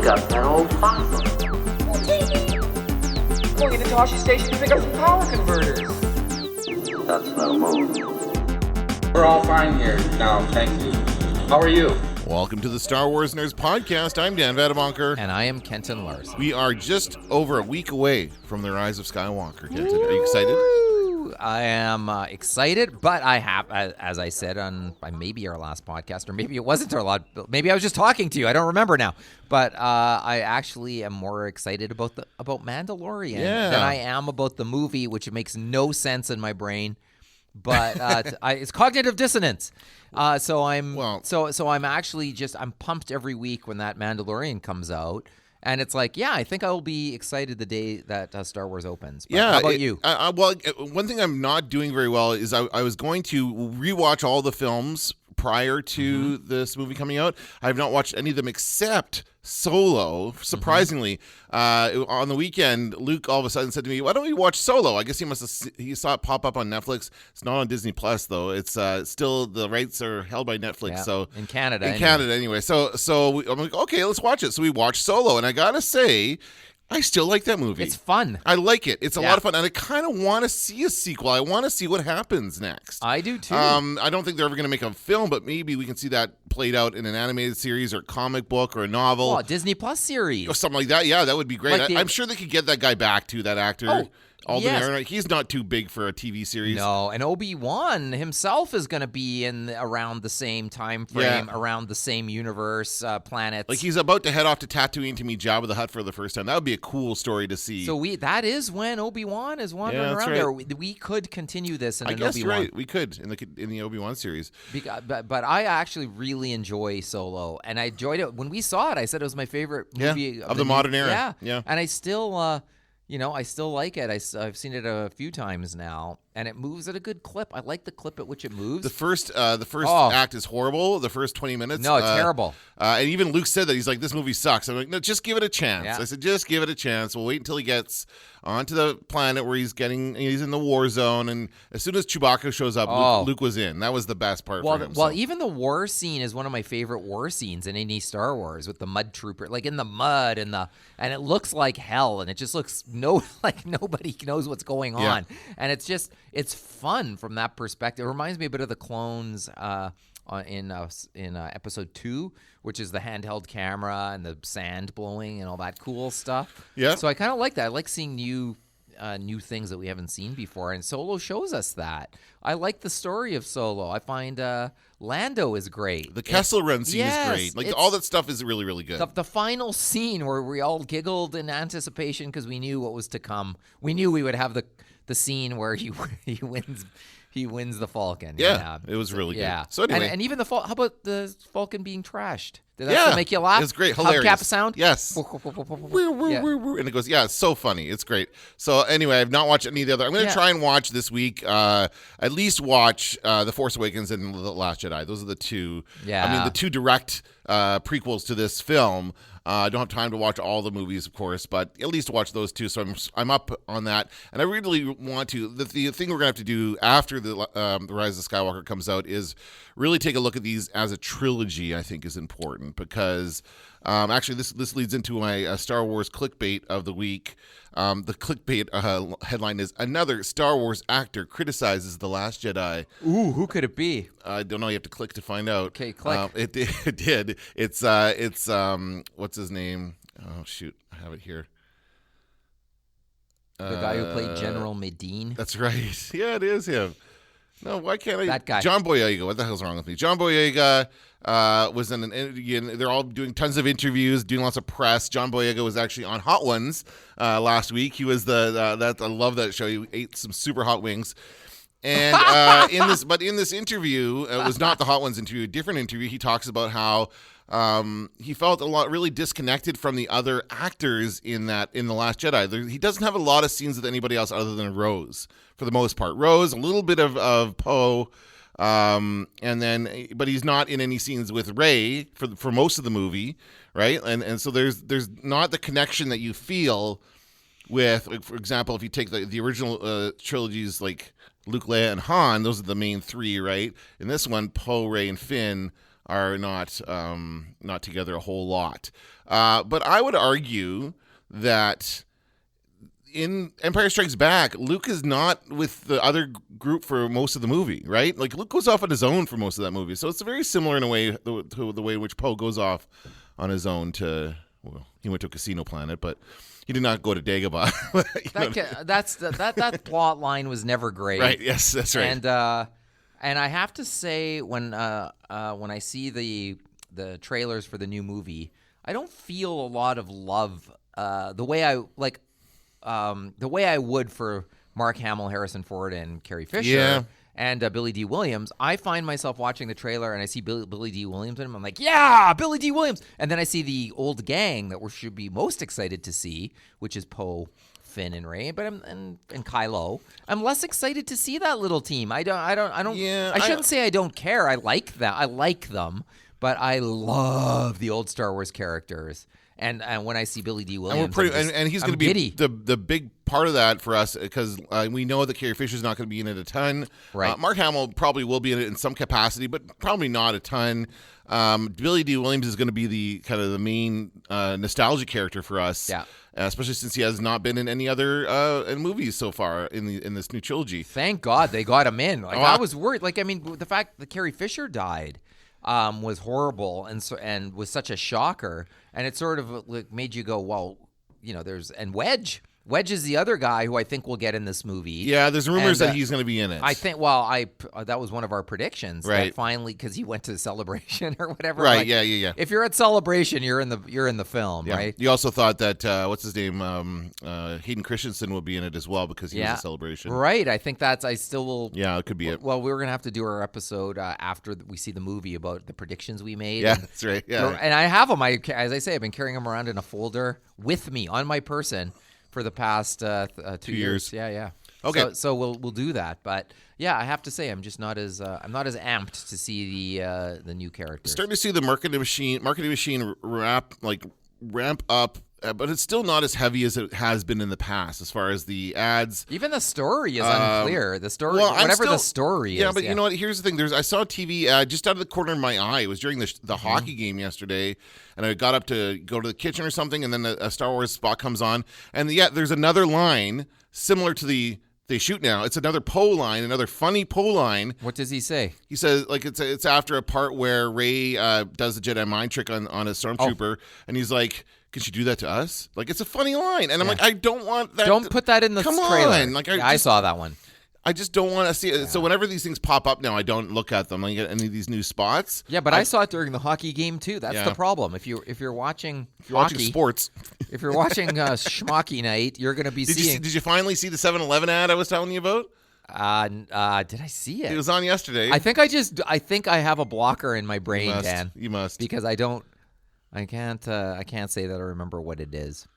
got that old fossil. What do you mean? I'm going into Toshi Station to pick up some power converters. That's no move. We're all fine here now, thank you. How are you? Welcome to the Star Wars Nerds Podcast. I'm Dan Vadebonker. And I am Kenton Larson. We are just over a week away from the Rise of Skywalker, Kenton. Are you excited? I am excited, but I have, as I said on maybe our last podcast, or maybe it wasn't our last, maybe I was just talking to you. I don't remember now. But I actually am more excited about Mandalorian than I am about the movie, which makes no sense in my brain. But it's cognitive dissonance. So I'm actually I'm pumped every week when that Mandalorian comes out. And it's like, I think I'll be excited the day that Star Wars opens. But how about you? Well, one thing I'm not doing very well is I was going to rewatch all the films prior to this movie coming out. I have not watched any of them except Solo. Surprisingly, on the weekend, Luke all of a sudden said to me, "Why don't we watch Solo?" I guess he saw it pop up on Netflix. It's not on Disney Plus though. It's still, the rights are held by Netflix. Yeah, so in Canada, anyway. So I'm like, okay, let's watch it. So we watched Solo, and I gotta say, I still like that movie. It's fun. I like it. It's a lot of fun, and I kind of want to see a sequel. I want to see what happens next. I do too. I don't think they're ever going to make a film, but maybe we can see that played out in an animated series or comic book or a novel. Oh, Disney Plus series. Or something like that. Yeah, that would be great. Like I'm sure they could get that guy back to that actor. Yes. He's not too big for a TV series. No, and Obi-Wan himself is going to be in around the same time frame, around the same universe, planets. Like he's about to head off to Tatooine to meet Jabba the Hutt for the first time. That would be a cool story to see. So that is when Obi-Wan is wandering around there. We could continue this in an Obi-Wan. Obi-Wan. Right, we could in the Obi-Wan series. But I actually really enjoy Solo, and I enjoyed it when we saw it. I said it was my favorite movie of the modern era. Yeah, and I still. I still like it. I've seen it a few times now, and it moves at a good clip. I like the clip at which it moves. The first act is horrible. The first 20 minutes. No, it's terrible. And even Luke said that. He's like, this movie sucks. I'm like, no, just give it a chance. Yeah. I said, just give it a chance. We'll wait until he gets onto the planet where he's in the war zone. And as soon as Chewbacca shows up, Luke was in. That was the best part for him. Well, even the war scene is one of my favorite war scenes in any Star Wars, with the mud trooper, like in the mud and it looks like hell, and it just looks like nobody knows what's going on. And it's fun from that perspective. It reminds me a bit of the clones in episode 2, which is the handheld camera and the sand blowing and all that cool stuff. Yeah. So I kind of like that. I like seeing new things that we haven't seen before, and Solo shows us that. I like the story of Solo. I find Lando is great. The Kessel Run scene is great. Like all that stuff is really, really good. The final scene where we all giggled in anticipation because we knew what was to come. We knew we would have the scene where he wins. He wins the Falcon. Yeah, it was really good. Yeah. So anyway, and even how about the Falcon being trashed? Did that still make you laugh? It's great, hilarious. Hubcap sound? Yes. And it goes, it so funny. It's great. So anyway, I've not watched any of the other. I'm going to try and watch this week, at least watch The Force Awakens and The Last Jedi. Those are the two. Yeah. I mean, the two direct prequels to this film. I don't have time to watch all the movies, of course, but at least watch those two. So I'm up on that, and I really want to. The thing we're gonna have to do after the Rise of Skywalker comes out is really take a look at these as a trilogy. I think is important because actually this leads into my Star Wars clickbait of the week. The clickbait headline is: another Star Wars actor criticizes The Last Jedi. Ooh, who could it be? I don't know. You have to click to find out. Okay, click. It did. It's what's his name? Oh shoot, I have it here. The guy who played General Medine. That's right. Yeah, it is him. No, why can't I? That guy. John Boyega. What the hell's wrong with me? John Boyega was in an interview. They're all doing tons of interviews, doing lots of press. John Boyega was actually on Hot Ones last week. He was I love that show. He ate some super hot wings. And in this interview, it was not the Hot Ones interview, a different interview. He talks about how he felt really disconnected from the other actors in The Last Jedi. He doesn't have a lot of scenes with anybody else other than Rose, for the most part. Rose, a little bit of Poe, but he's not in any scenes with Rey for most of the movie, right? And so there's not the connection that you feel with, like, for example, if you take the original trilogies like Luke, Leia, and Han, those are the main three, right? In this one, Poe, Rey, and Finn are not together a whole lot. But I would argue that in Empire Strikes Back, Luke is not with the other group for most of the movie, right? Like, Luke goes off on his own for most of that movie. So it's very similar in a way to the way in which Poe goes off on his own to, well, he went to a casino planet, but he did not go to Dagobah. That plot line was never great. Right, yes, that's right. And I have to say, when I see the trailers for the new movie, I don't feel a lot of love the way I would for Mark Hamill, Harrison Ford, and Carrie Fisher, and Billy D. Williams. I find myself watching the trailer and I see Billy D. Williams in him. I'm like, yeah, Billy D. Williams. And then I see the old gang that we should be most excited to see, which is Poe, Finn, and Rey, but and Kylo. I'm less excited to see that little team. I shouldn't say I don't care. I like that. I like them, but I love the old Star Wars characters. And when I see Billy D. Williams, and he's going to be the big part of that for us, because we know that Carrie Fisher's not going to be in it a ton. Right. Mark Hamill probably will be in it in some capacity, but probably not a ton. Billy D. Williams is going to be the kind of the main nostalgia character for us. Yeah. Especially since he has not been in any other movies so far in this new trilogy. Thank God they got him in. I was worried. The fact that Carrie Fisher died was horrible and was such a shocker, and it sort of made you go, well, there's Wedge. Wedge is the other guy who I think we'll get in this movie. Yeah, there's rumors that he's going to be in it. I think. That was one of our predictions. Right. That finally, because he went to Celebration or whatever. Right. Yeah. If you're at Celebration, you're in the film, yeah. right? You also thought that what's his name, Hayden Christensen will be in it as well because he was a Celebration. Right. I think I still will. Yeah, it could be it. Well, we're gonna have to do our episode after we see the movie about the predictions we made. Yeah, that's right. Yeah. And I have them. As I say, I've been carrying them around in a folder with me on my person for the past 2 years. Yeah. Okay. So we'll do that, but yeah, I have to say I'm just not as amped to see the new characters. Starting to see the marketing machine ramp up, but it's still not as heavy as it has been in the past as far as the ads. Even the story is unclear. The story, the story is. Yeah, but you know what? Here's the thing. I saw a TV ad just out of the corner of my eye. It was during the hockey game yesterday, and I got up to go to the kitchen or something, and then a Star Wars spot comes on, and there's another line similar to they shoot now. It's another Poe line, another funny Poe line. What does he say? He says it's after a part where Rey does the Jedi mind trick on a stormtrooper, and he's like, "Can she do that to us?" Like, it's a funny line, and I'm like, I don't want that. Don't put that in the trailer. On. Like, I saw that one. I just don't want to see it. Yeah. So whenever these things pop up now, I don't look at them. I get any of these new spots. Yeah, but I saw it during the hockey game too. That's the problem. If you're watching sports, if you're watching Schmucky Night, you're going to be seeing. Did you finally see the 7-Eleven ad I was telling you about? Did I see it? It was on yesterday. I think I have a blocker in my brain, Dan. You must. Because I can't say that I remember what it is.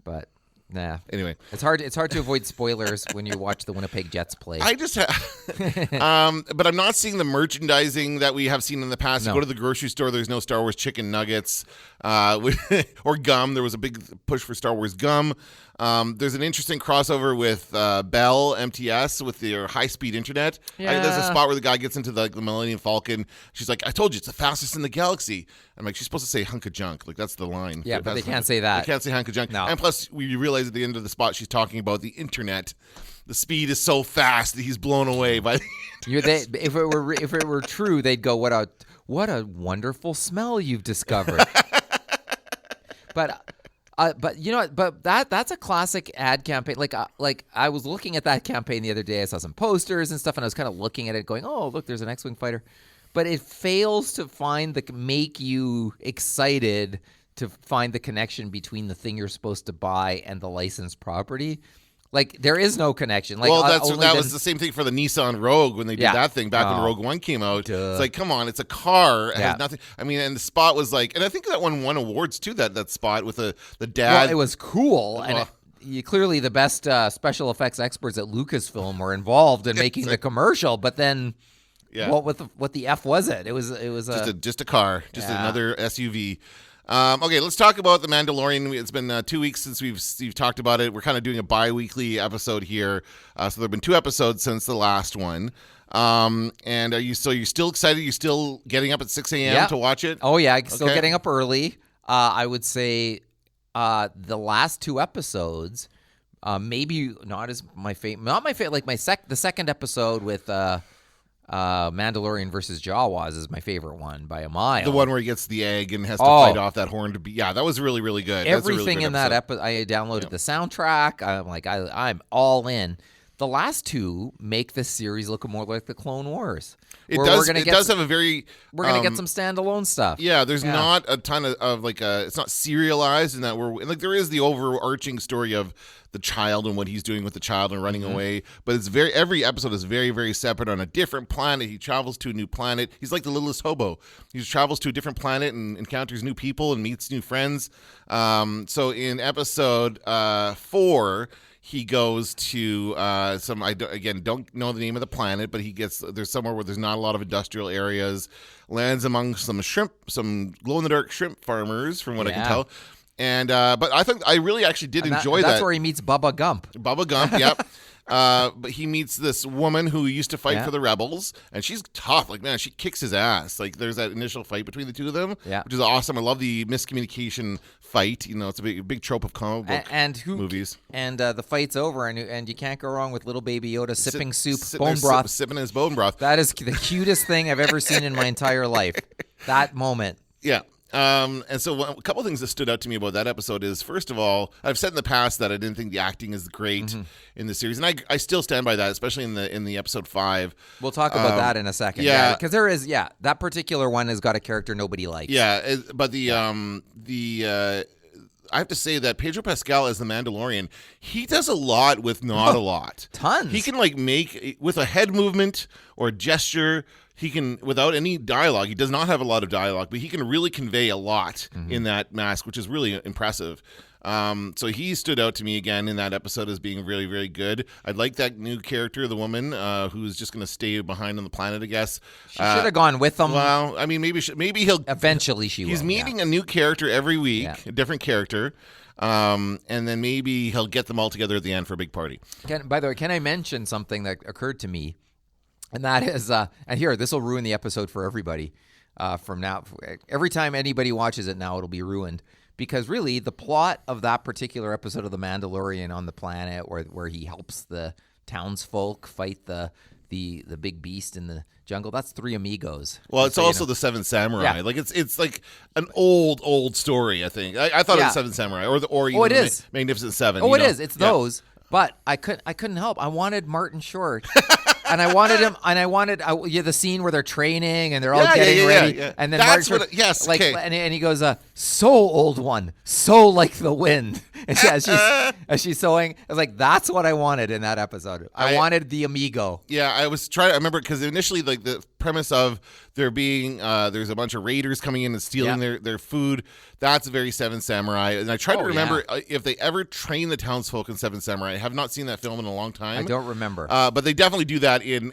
But nah. Anyway, it's hard to avoid spoilers when you watch the Winnipeg Jets play. I just but I'm not seeing the merchandising that we have seen in the past. No. You go to the grocery store, there's no Star Wars chicken nuggets or gum. There was a big push for Star Wars gum. There's an interesting crossover with Bell MTS with their high-speed internet. Yeah. There's a spot where the guy gets into the Millennium Falcon. She's like, "I told you, it's the fastest in the galaxy." I'm like, she's supposed to say hunk of junk. Like, that's the line. Yeah, but they can't say that. They can't say hunk of junk. No. And plus, we realize at the end of the spot, she's talking about the internet. The speed is so fast that he's blown away by the internet. If it were true, they'd go, "What a wonderful smell you've discovered." But you know what? But that's a classic ad campaign. Like I was looking at that campaign the other day. I saw some posters and stuff, and I was kind of looking at it, going, "Oh, look, there's an X-wing fighter," but it fails to make you excited to find the connection between the thing you're supposed to buy and the licensed property. Like, there is no connection. Like, well, that was the same thing for the Nissan Rogue when they did that thing back when Rogue One came out. Duh. It's like, come on, it's a car. It has nothing. I mean, and the spot was like, and I think that one won awards too. That spot with the dad. Well, it was cool, and clearly the best special effects experts at Lucasfilm were involved in making the commercial. But then, what the F was it? It was just a car, just another SUV. Okay, let's talk about The Mandalorian. It's been 2 weeks since we've talked about it. We're kind of doing a bi-weekly episode here. So there have been 2 episodes since the last one. And you're still excited? You're still getting up at 6 a.m. to watch it? Oh, yeah. Still getting up early. I would say the last 2 episodes, maybe not as my favorite. Not my favorite. Like the second episode with Mandalorian versus Jawas is my favorite one by a mile. The one where he gets the egg and has to fight off that horn to be. Yeah, that was really, really good. Everything in that episode. I downloaded the soundtrack. I'm like, I'm all in. The last 2 make this series look more like the Clone Wars. It does have a very. We're gonna get some standalone stuff. Yeah, there's not a ton of it's not serialized in that there is the overarching story of the child and what he's doing with the child and running away, but every episode is very, very separate on a different planet. He travels to a new planet. He's like the littlest hobo. He travels to a different planet and encounters new people and meets new friends. So in episode 4. He goes to don't know the name of the planet, but there's somewhere where there's not a lot of industrial areas, lands among some glow-in-the-dark shrimp farmers, from what I can tell. And but I really actually did enjoy that. That's where he meets Bubba Gump. Bubba Gump, yep. But he meets this woman who used to fight for the rebels, and she's tough. Like, man, she kicks his ass. Like, there's that initial fight between the two of them, which is awesome. I love the miscommunication fight. It's a big trope of comic book movies. And the fight's over, and you can't go wrong with little baby Yoda sipping bone broth. Sipping his bone broth. That is the cutest thing I've ever seen in my entire life. That moment. Yeah. And so a couple of things that stood out to me about that episode is, first of all, I've said in the past that I didn't think the acting is great in the series, and I still stand by that, especially in the episode 5. We'll talk about that in a second. Yeah, because there is that particular one has got a character nobody likes. Yeah, but I have to say that Pedro Pascal as the Mandalorian, he does a lot with not a lot. Tons. He can make with a head movement or a gesture. He can, without any dialogue, he does not have a lot of dialogue, but he can really convey a lot in that mask, which is really impressive. So he stood out to me again in that episode as being really, really good. I like that new character, the woman who's just going to stay behind on the planet, I guess. She should have gone with them. Well, I mean, maybe he'll... Eventually He's meeting a new character every week, a different character. And then maybe he'll get them all together at the end for a big party. By the way, can I mention something that occurred to me? And that is, and here, this will ruin the episode for everybody from now. Every time anybody watches it now, it'll be ruined. Because really, the plot of that particular episode of The Mandalorian on the planet where he helps the townsfolk fight the big beast in the jungle, that's 3 Amigos. Well, it's also the 7 Samurai. Yeah. Like it's like an old story, I think. I thought it was 7 Samurai or even it is. Magnificent 7. Oh, it is. It's those. But I couldn't help. I wanted Martin Short. And I wanted him, and I wanted the scene where they're training and they're all getting ready, and then that's Martin Short, okay. and he goes, "So old one, so like the wind." And as she's sewing, I was like, "That's what I wanted in that episode. I wanted the Amigo." Yeah, I remember because initially, like the premise of there being there's a bunch of raiders coming in and stealing their food. That's very 7 Samurai, and I try to remember if they ever train the townsfolk in 7 Samurai. I have not seen that film in a long time. I don't remember, but they definitely do that in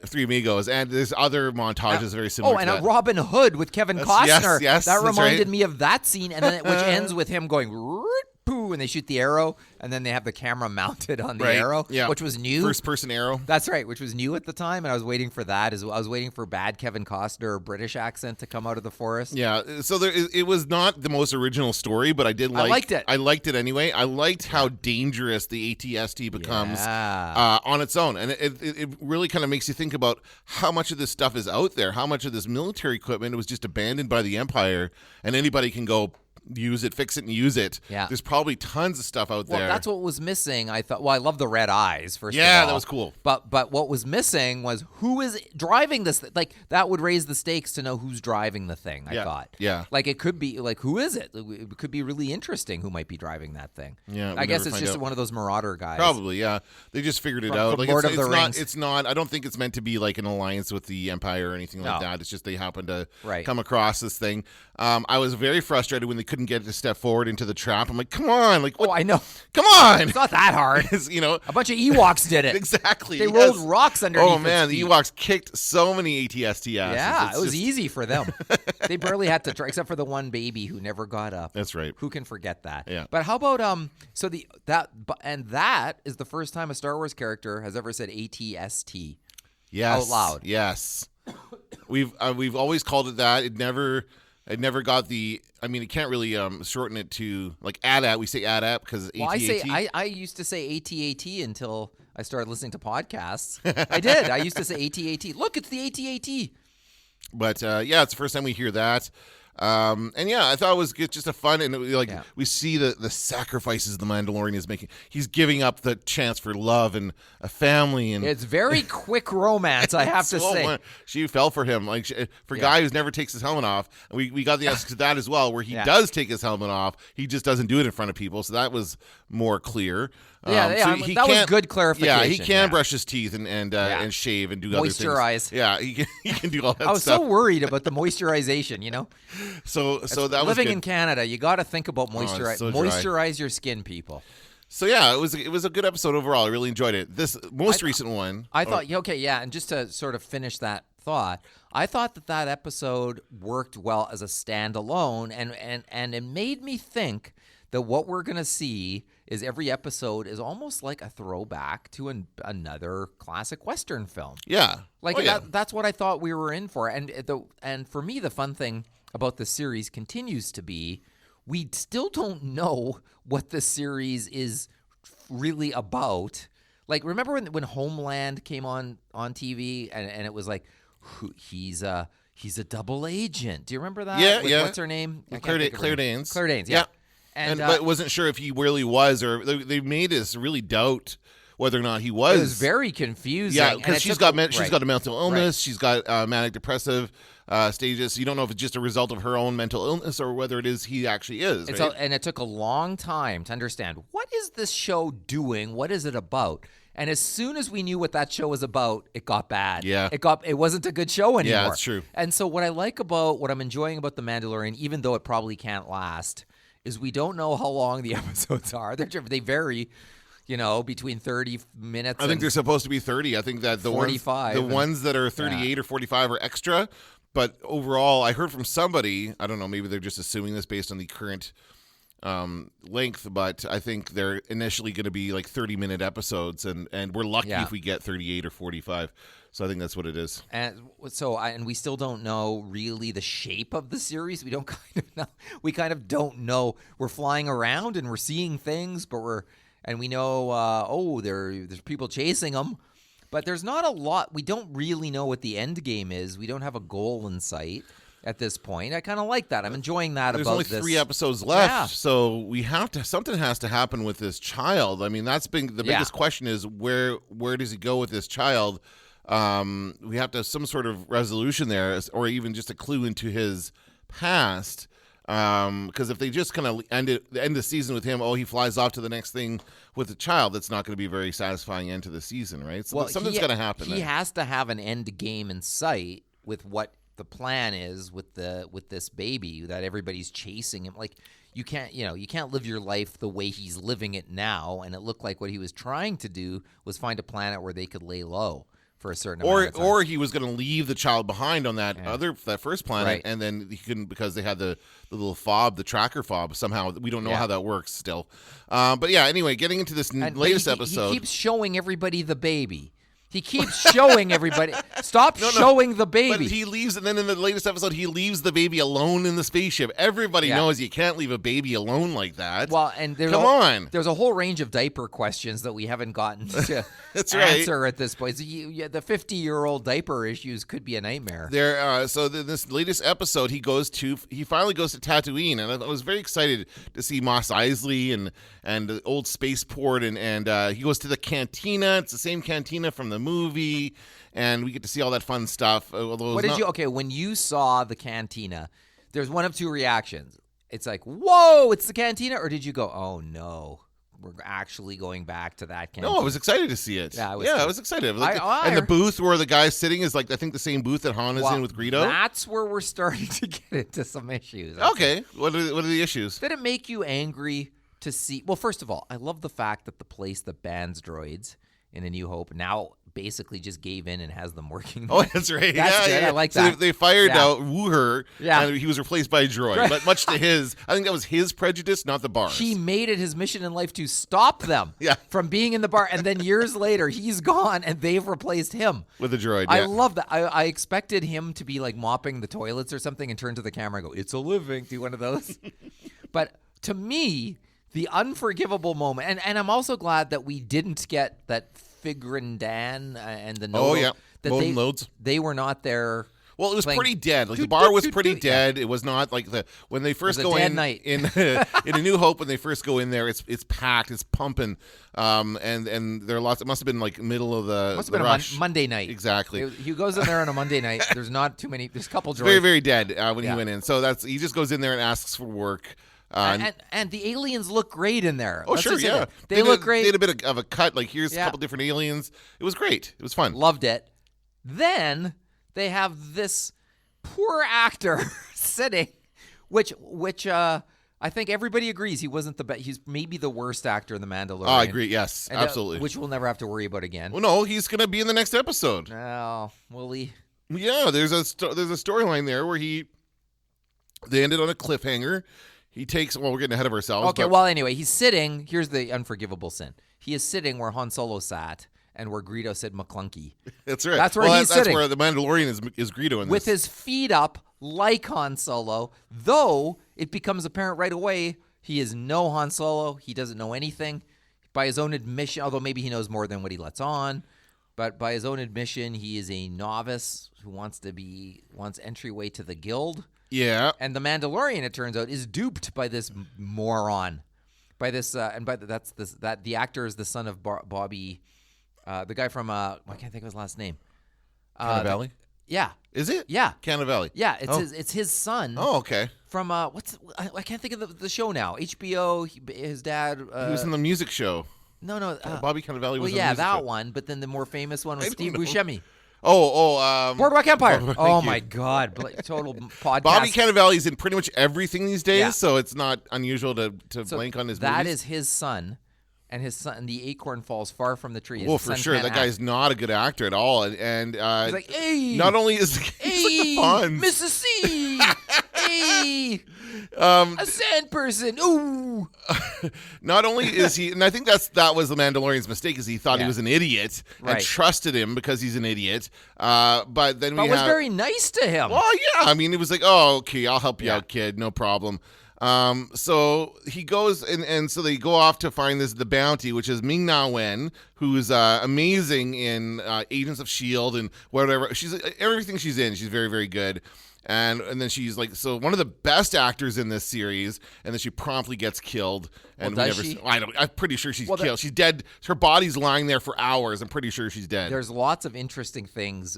3 Amigos, and there's other montages very similar. Oh, and to that. Robin Hood with Kevin Costner. Yes, that reminded me of that scene, and then which ends with him going poo, and they shoot the arrow, and then they have the camera mounted on the arrow, which was new. First-person arrow. That's right, which was new at the time, and I was waiting for that as well. I was waiting for bad Kevin Costner British accent to come out of the forest. Yeah, so it was not the most original story, but I liked it. I liked it anyway. I liked how dangerous the AT-ST becomes on its own, and it really kind of makes you think about how much of this stuff is out there, how much of this military equipment was just abandoned by the Empire, and anybody can go use it, fix it, and use it. Yeah. There's probably tons of stuff out there. Well, that's what was missing. I thought, I love the red eyes, first of all. Yeah, that was cool. But what was missing was who is driving this? Like, that would raise the stakes to know who's driving the thing, I thought. Yeah. Like, it could be, like, who is it? It could be really interesting who might be driving that thing. Yeah. I guess it's just one of those Marauder guys. Probably, yeah. They just figured it out. Like, Lord of the Rings. It's not, I don't think it's meant to be like an alliance with the Empire or anything like that. It's just they happen to come across this thing. I was very frustrated when they couldn't couldn't get it to step forward into the trap. I'm like, come on, like what? Oh, I know. Come on. It's not that hard. You know, a bunch of Ewoks did it. Exactly. They rolled rocks underneath. Oh man, its the feet. Ewoks kicked so many ATST asses. Yeah, It's it was just- easy for them. They barely had to try, except for the one baby who never got up. That's right. Who can forget that? Yeah. But how about that is the first time a Star Wars character has ever said ATST. Yes. Out loud. Yes. We've always called it that. It never got the. I mean, it can't really shorten it to like AT-AT. We say AT-AT because Well, AT-AT. I used to say AT-AT until I started listening to podcasts. I did. I used to say AT-AT. Look, it's the AT-AT. But yeah, it's the first time we hear that. And yeah, I thought it was just a fun and we see the sacrifices the Mandalorian is making. He's giving up the chance for love and a family, and It's very quick romance, I have to say. She fell for him, like for a guy who never takes his helmet off. And we got the answer to that as well, where he does take his helmet off. He just doesn't do it in front of people, so that was more clear. So that was good clarification. Yeah, he can brush his teeth and shave and do other things. Moisturize. Yeah, he can do all that stuff. I was so worried about the moisturization, you know? So that was living good. in Canada, you got to think about moisturize. so dry. Moisturize your skin, people. So yeah, it was a good episode overall. I really enjoyed it. This most recent one. I thought, and just to sort of finish that thought, I thought that episode worked well as a standalone, and it made me think that what we're going to see is every episode is almost like a throwback to another classic Western film. Yeah. Like that's what I thought we were in for. And for me, the fun thing about the series continues to be we still don't know what the series is really about. Like, remember when Homeland came on TV and it was like, he's a double agent. Do you remember that? Yeah. What's her name? Claire Danes. Claire Danes, yeah. But wasn't sure if he really was, or they made us really doubt whether or not he was. It was very confusing. Yeah, because she's got a mental illness. Right. She's got manic depressive stages. So you don't know if it's just a result of her own mental illness or whether it is he actually is. Right? And it took a long time to understand, what is this show doing? What is it about? And as soon as we knew what that show was about, it got bad. Yeah. It wasn't a good show anymore. Yeah, that's true. And so what I'm enjoying about The Mandalorian, even though it probably can't last, is we don't know how long the episodes are. They vary, between 30 minutes I think they're supposed to be 30. I think that the 45 ones that are 38 or 45 are extra. But overall, I heard from somebody, I don't know, maybe they're just assuming this based on the current length, but I think they're initially going to be like 30-minute episodes, and we're lucky if we get 38 or 45. So I think that's what it is. And and we still don't know really the shape of the series. We don't kind of know. We kind of don't know. We're flying around and we're seeing things, but we know there's people chasing them, but there's not a lot. We don't really know what the end game is. We don't have a goal in sight at this point. I kind of like that. I'm enjoying that. There's about only this. 3 episodes left, so something has to happen with this child. I mean, that's been the biggest question is where does he go with this child? We have to have some sort of resolution there, or even just a clue into his past. Because if they just kind of end the season with him, he flies off to the next thing with the child, that's not going to be a very satisfying end to the season, right? So something's going to happen. He has to have an end game in sight with what the plan is with this baby that everybody's chasing him. Like, you can't live your life the way he's living it now. And it looked like what he was trying to do was find a planet where they could lay low for a certain amount of time. Or he was going to leave the child behind on that first planet, and then he couldn't because they had the little fob, the tracker fob. Somehow we don't know how that works still. But yeah, anyway, getting into this latest episode, he keeps showing everybody the baby. He keeps showing everybody. Stop showing the baby. But he leaves, and then in the latest episode, he leaves the baby alone in the spaceship. Everybody knows you can't leave a baby alone like that. Well, and there's a whole range of diaper questions that we haven't gotten to answer at this point. So the 50-year-old diaper issues could be a nightmare. This latest episode, he finally goes to Tatooine, and I was very excited to see Mos Eisley and the old spaceport, and he goes to the cantina. It's the same cantina from the movie, and we get to see all that fun stuff. When you saw the cantina, there's one of two reactions. It's like, whoa, it's the cantina, or did you go, oh no, we're actually going back to that. Kenton. No, I was excited to see it. Yeah, I was excited. And the booth where the guy's sitting is like, I think the same booth that Han is in with Greedo. That's where we're starting to get into some issues. Okay, what are the issues? Did it make you angry to see? Well, first of all, I love the fact that the place that bans droids in A New Hope now basically just gave in and has them working. Oh, that's right. That's good. I like so that. They fired out Wooher, Yeah. and he was replaced by a droid. But much to his, I think that was his prejudice, not the bar's. He made it his mission in life to stop them from being in the bar. And then years later, he's gone and they've replaced him. With a droid, I love that. I expected him to be like mopping the toilets or something and turn to the camera and go, "It's a living," do one of those. But to me, the unforgivable moment, and I'm also glad that we didn't get that Figrin Dan and the Nodo. Oh, yeah. That Load and loads. they were not there. Well, it was playing, pretty dead. Like the bar was pretty dead. It was not like when they first go in night. in A New Hope. When they first go in there, it's packed, it's pumping, and there are lots. It must have been like middle of the Must have been rush. a Monday night. Exactly. He goes in there on a Monday night. There's not too many. There's a couple droids. Very very dead when he went in. So he just goes in there and asks for work. And the aliens look great in there. Oh, sure, yeah. They look great. They had a bit of a cut. Like, here's a couple different aliens. It was great. It was fun. Loved it. Then they have this poor actor sitting, which I think everybody agrees he wasn't the best. He's maybe the worst actor in The Mandalorian. Oh, I agree. Yes, absolutely. Which we'll never have to worry about again. Well, no, he's going to be in the next episode. Oh, will he? Yeah, there's a storyline there where they ended on a cliffhanger. He takes. Well, we're getting ahead of ourselves. Okay. Well, anyway, he's sitting. Here's the unforgivable sin. He is sitting where Han Solo sat and where Greedo said McClunky. That's right. That's where he's sitting. That's where the Mandalorian is Greedo in with this. his feet up like Han Solo. Though it becomes apparent right away he is no Han Solo. He doesn't know anything. By his own admission, although maybe he knows more than what he lets on, but by his own admission, he is a novice who wants entryway to the guild. Yeah. And the Mandalorian, it turns out, is duped by this moron. By this, the actor is the son of Bobby, the guy from I can't think of his last name. Cannavale? Yeah. Is it? Yeah. Cannavale. Yeah, it's his son. Oh, okay. From I can't think of the show now. HBO. His dad. He was in the music show. No. Bobby Cannavale was in the music that show. one. But then the more famous one was Steve Buscemi. Boardwalk Empire. Thank Oh you. my God! Total podcast. Bobby Cannavale's in pretty much everything these days, Yeah. so it's not unusual to blank on his That movies. is his son, and his son. The acorn falls far from the tree. Well, for sure, that guy's not a good actor at all, and He's like, hey, not only is hey, like Fonz. Mrs. C, hey, a sand person. Ooh. Not only is he, and I think that was the Mandalorian's mistake, is he thought he was an idiot and Right. trusted him because he's an idiot. But then But was very nice to him. Well, yeah. I mean, it was like, oh, okay, I'll help you out, kid. No problem. So he goes, and so they go off to find the bounty, which is Ming-Na Wen, who's amazing in Agents of S.H.I.E.L.D. and whatever. Everything she's in, she's very, very good. And then she's like, so one of the best actors in this series, and then she promptly gets killed. And Well, does she? I'm pretty sure she's killed. She's dead. Her body's lying there for hours. I'm pretty sure she's dead. There's lots of interesting things,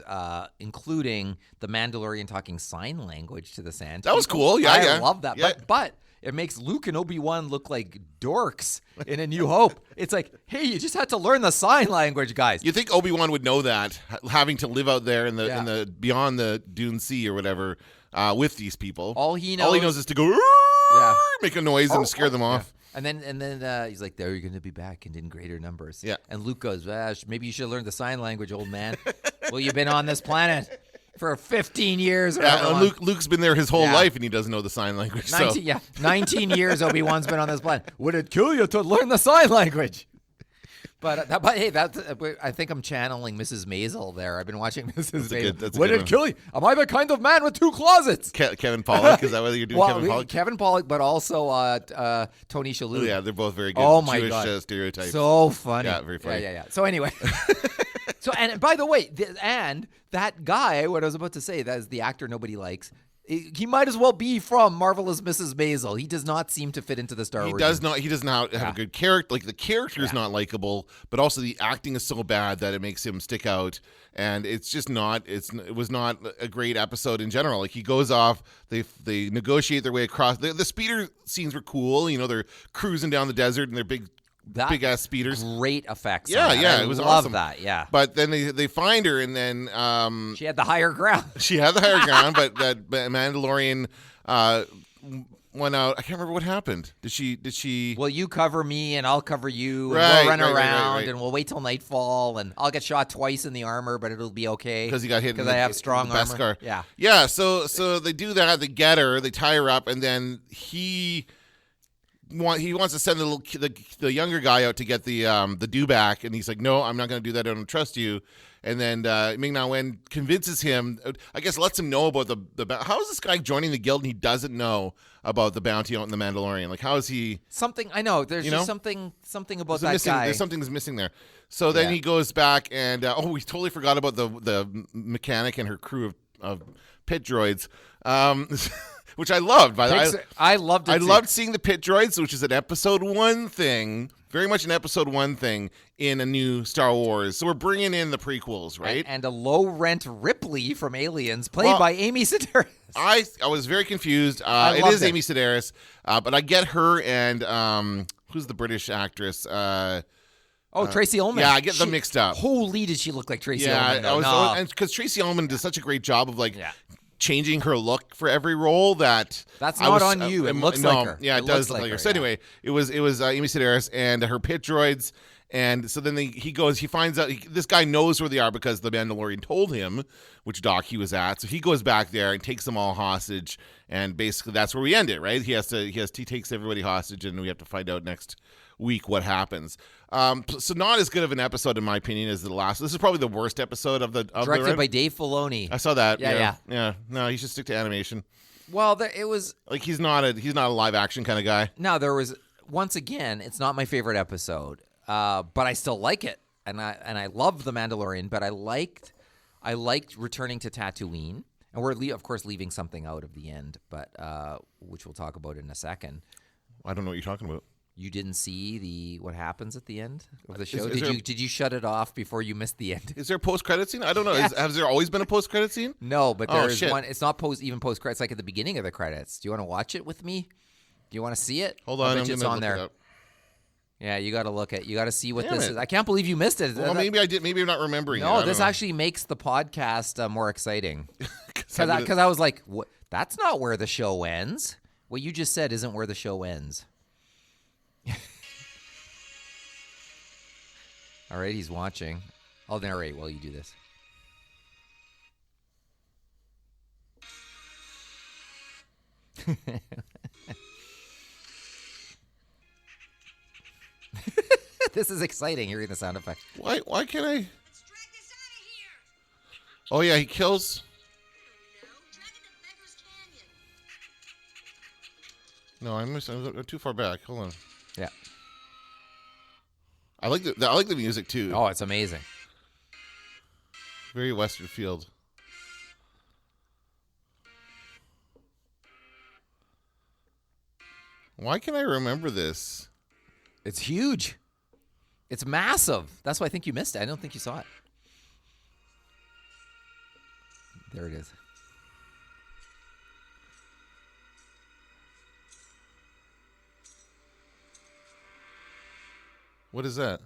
including the Mandalorian talking sign language to the sand. That was cool. Yeah, I love that. Yeah. But it makes Luke and Obi-Wan look like dorks in A New Hope. It's like, hey, you just had to learn the sign language, guys. You think Obi-Wan would know that, having to live out there in the Yeah. in the beyond the Dune Sea or whatever with these people? All he knows is to go make a noise and scare them off. And then he's like, "They're going to be back and in greater numbers." Yeah. And Luke goes, maybe you should learn the sign language, old man. Well, you've been on this planet for 15 years. Or Yeah, however and long. Luke's been there his whole life, and he doesn't know the sign language. 19 years Obi-Wan's been on this planet. Would it kill you to learn the sign language? But hey, I think I'm channeling Mrs. Maisel there. I've been watching Mrs. Maisel. That's a Would good it one. kill you? Am I the kind of man with two closets? Kevin Pollak, is that whether you're doing Kevin Pollak? Kevin Pollak, but also Tony Shalhoub. Oh, yeah, they're both very good. Oh my Jewish God, stereotypes. so funny. Yeah, very funny. Yeah. So anyway, and by the way, and that guy, what I was about to say, that is the actor nobody likes. He might as well be from Marvelous Mrs. Maisel. He does not seem to fit into the Star Wars. He does not have a good character. Like, the character is not likable, but also the acting is so bad that it makes him stick out. And it's just not. It was not a great episode in general. Like, he goes off. They negotiate their way across. The speeder scenes were cool. You know, they're cruising down the desert in their big big ass speeders. Great effects. Yeah, on that. yeah, I it was love awesome. that. Yeah, But then they find her, and then she had the higher ground. she had the higher ground, but that Mandalorian went out. I can't remember what happened. Did she? Well, you cover me, and I'll cover you, and Right, we'll run right, around, right. and we'll wait till nightfall, and I'll get shot twice in the armor, but it'll be okay Because he got hit because in I the- have strong the best armor. car. Yeah. Yeah, so they do that. They get her. They tie her up, and then he wants to send the younger guy out to get the dewback, and he's like, "No, I'm not going to do that. I don't trust you." And then Ming-Na Wen convinces him. I guess lets him know about the. How is this guy joining the guild and he doesn't know about the bounty on the Mandalorian? Like, how is he? Something I know. There's You just know? something about There's that guy. There's something's missing there. So then Yeah. he goes back and we totally forgot about the mechanic and her crew of pit droids, which I loved. By the way, I loved it. I too. loved seeing the pit droids, which is an episode 1 thing, very much an episode 1 thing in a new Star Wars. So we're bringing in the prequels, right? And a low rent Ripley from Aliens, played Well, by Amy Sedaris. I was very confused. It loved is it. Amy Sedaris, but I get her and who's the British actress? Tracy Ullman. Yeah, I get them mixed up. Holy, did she look like Tracy Yeah, Ullman? though? No. because Tracy Ullman does such a great job of Yeah. changing her look for every role that That's I not was, on you. It looks like her. Yeah, it does looks look like her. her, So yeah. anyway, it was Amy Sedaris and her pit droids, and so then he finds out this guy knows where they are because the Mandalorian told him which dock he was at. So he goes back there and takes them all hostage, and basically that's where we end it. Right? He takes everybody hostage, and we have to find out next week what happens. So not as good of an episode in my opinion as the last. This is probably the worst episode of the Directed by Dave Filoni. I saw that. Yeah. No, he should stick to animation. Well, it was. Like he's not a live action kind of guy. No, there was once again. It's not my favorite episode, but I still like it, and I love the Mandalorian. But I liked returning to Tatooine, and we're of course leaving something out of the end, but which we'll talk about in a second. I don't know what you're talking about. You didn't see what happens at the end of the show? is Did you shut it off before you missed the end? Is there a post-credit scene? I don't know. Yes. Has there always been a post-credit scene? No, but Oh, there's shit. one. It's not even post credits. Like at the beginning of the credits. Do you want to watch it with me? Do you want to see it? Hold I on, bet I'm you it's gonna on look there. it up. Yeah, you got to look at. You got to see what Damn this it. is. I can't believe you missed it. Well, maybe I did. Maybe I'm not remembering. No, it. this actually makes the podcast more exciting. I'm gonna- Because I was like, what? That's not where the show ends. What you just said isn't where the show ends. All right, he's watching. I'll narrate while you do this. This is exciting, hearing the sound effect. Why can't I? Oh yeah, he kills. No, I'm too far back. Hold on. Yeah. I like the music too. Oh, it's amazing. Very Western Field. Why can I remember this? It's huge. It's massive. That's why I think you missed it. I don't think you saw it. There it is. What is that?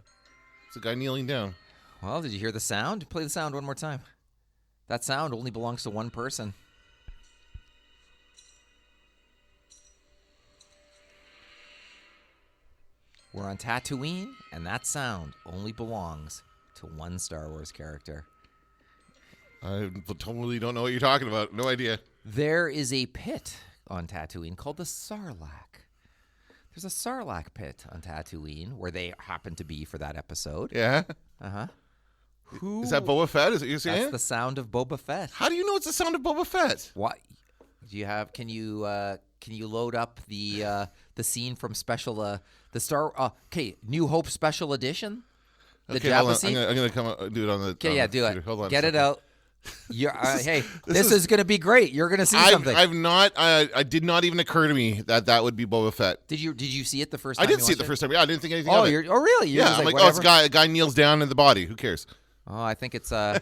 It's a guy kneeling down. Well, did you hear the sound? Play the sound one more time. That sound only belongs to one person. We're on Tatooine, and that sound only belongs to one Star Wars character. I totally don't know what you're talking about. No idea. There is a pit on Tatooine called the Sarlacc. There's a Sarlacc pit on Tatooine where they happen to be for that episode. Yeah. Uh-huh. Who? Is that Boba Fett? Is that what you're saying? That's the sound of Boba Fett. How do you know it's the sound of Boba Fett? What? Do you have? Can you load up the scene from special the Star? Okay, New Hope Special Edition. The Okay, Jabba hold on. scene. I'm gonna come do it on the. Okay, yeah, do computer. it. Hold on. Get a it second. out. You're, hey, this is going to be great. You're going to see something. I've not. I did not even occur to me that would be Boba Fett. Did you see it the first I time? did you see it watched the first time. Yeah, I didn't think anything Oh, of it. really? You're Yeah, just I'm like, whatever? a guy kneels down in the body. Who cares? Oh, I think it's I